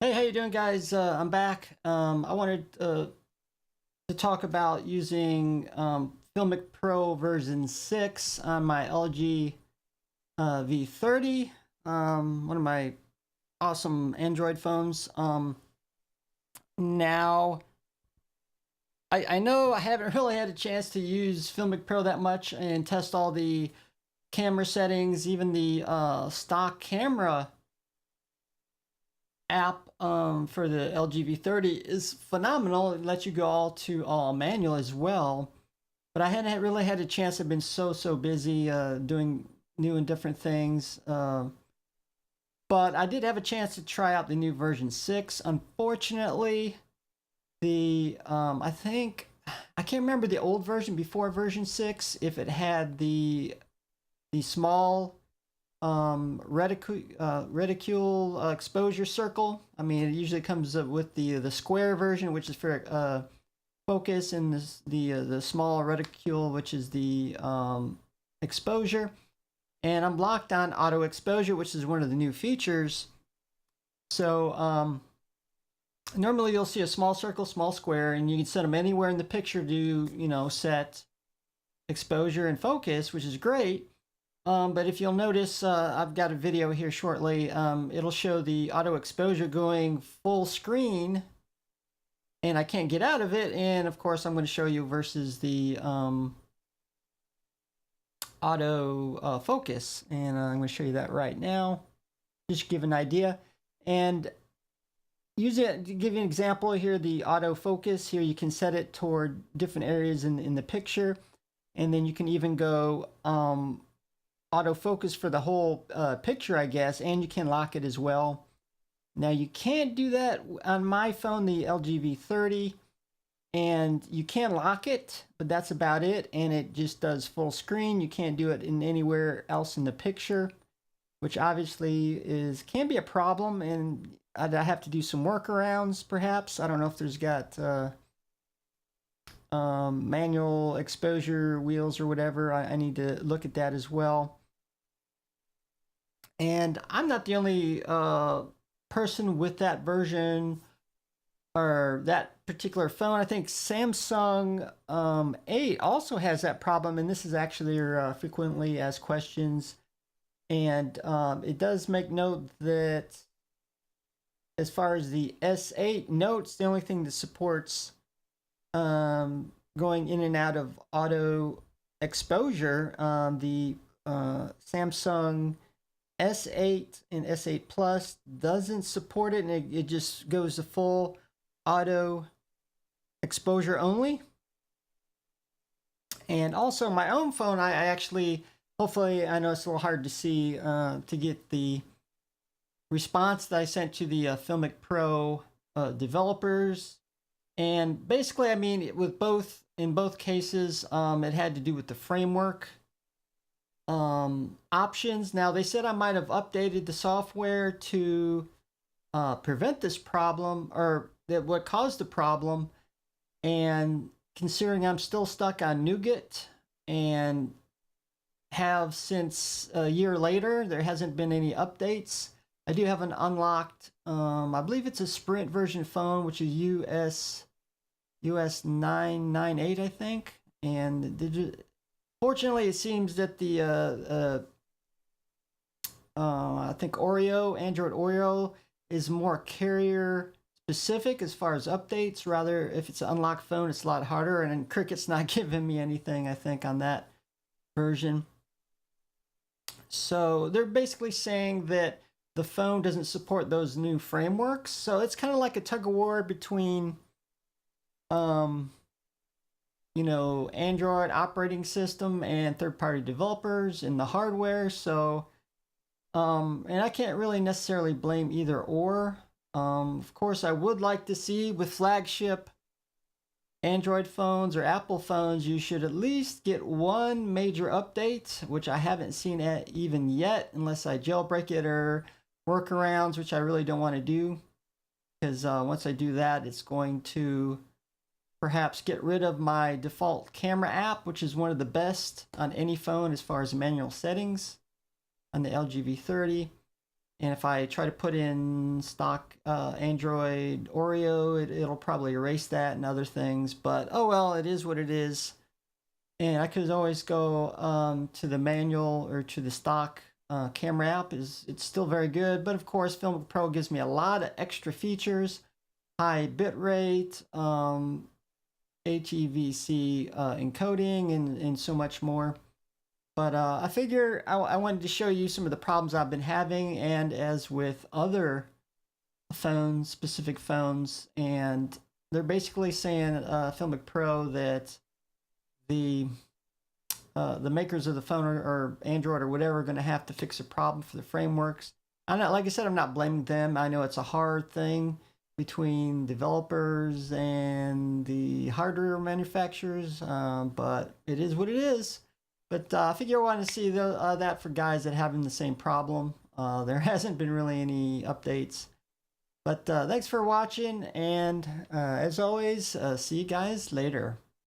Hey, how you doing, guys? I'm back. I wanted to talk about using Filmic Pro version 6 on my LG V30, one of my awesome Android phones. Now, I know I haven't really had a chance to use Filmic Pro that much and test all the camera settings, even the stock camera app for the LG V30 is phenomenal. It lets you go all to all manual as well. But I hadn't really had a chance. I've been so busy doing new and different things. But I did have a chance to try out the new version 6. Unfortunately, the I think I can't remember the old version before version 6 if it had the small reticule exposure circle. I mean, it usually comes up with the square version, which is for focus, and the small reticule, which is the exposure. And I'm locked on auto exposure, which is one of the new features. So normally you'll see a small circle, small square, and you can set them anywhere in the picture to set exposure and focus, which is great. But if you'll notice, I've got a video here shortly. It'll show the auto exposure going full screen, and I can't get out of it. And of course, I'm going to show you versus the auto focus, and I'm going to show you that right now, just to give an idea. And use it to give you an example here. The auto focus here, you can set it toward different areas in the picture, and then you can even go autofocus for the whole picture, I guess, and you can lock it as well. Now, you can't do that on my phone, the LG V30, and you can lock it, but that's about it, and it just does full screen. You can't do it in anywhere else in the picture, which obviously can be a problem, and I'd have to do some workarounds, perhaps. I don't know if there's got manual exposure wheels or whatever. I need to look at that as well. And I'm not the only person with that version or that particular phone. I think Samsung 8 also has that problem, and this is actually frequently asked questions. And it does make note that as far as the S8 notes, the only thing that supports going in and out of auto exposure, the Samsung S8 and S8 Plus doesn't support it, and it just goes to full auto exposure only. And also my own phone, I actually, hopefully, I know it's a little hard to see to get the response that I sent to the Filmic Pro developers. And basically, I mean, in both cases, it had to do with the framework options. Now, they said I might have updated the software to prevent this problem, or that what caused the problem. And considering I'm still stuck on Nougat and have since a year later, there hasn't been any updates. I do have an unlocked, I believe it's a Sprint version phone, which is US 998, I think. And fortunately, it seems that the I think Android Oreo is more carrier specific as far as updates. Rather, if it's an unlocked phone, it's a lot harder. And Cricket's not giving me anything, I think, on that version. So they're basically saying that the phone doesn't support those new frameworks. So it's kind of like a tug of war between Android operating system and third-party developers and the hardware. So, and I can't really necessarily blame either or. Of course, I would like to see with flagship Android phones or Apple phones, you should at least get one major update, which I haven't seen even yet, unless I jailbreak it or workarounds, which I really don't want to do, because once I do that, it's going to perhaps get rid of my default camera app, which is one of the best on any phone as far as manual settings on the LG V30. And if I try to put in stock Android Oreo, it'll probably erase that and other things. But oh well, it is what it is. And I could always go to the manual or to the stock camera app. It's still very good, but of course, Filmic Pro gives me a lot of extra features, high bitrate, HEVC encoding, and so much more. But I figure I wanted to show you some of the problems I've been having, and as with other phones, specific phones, and they're basically saying Filmic Pro that the makers of the phone or Android or whatever are going to have to fix a problem for the frameworks. I'm not, like I said, I'm not blaming them. I know it's a hard thing between developers and the hardware manufacturers, but it is what it is. But I figure I want to see that for guys that are having the same problem. There hasn't been really any updates. But thanks for watching, and as always, see you guys later.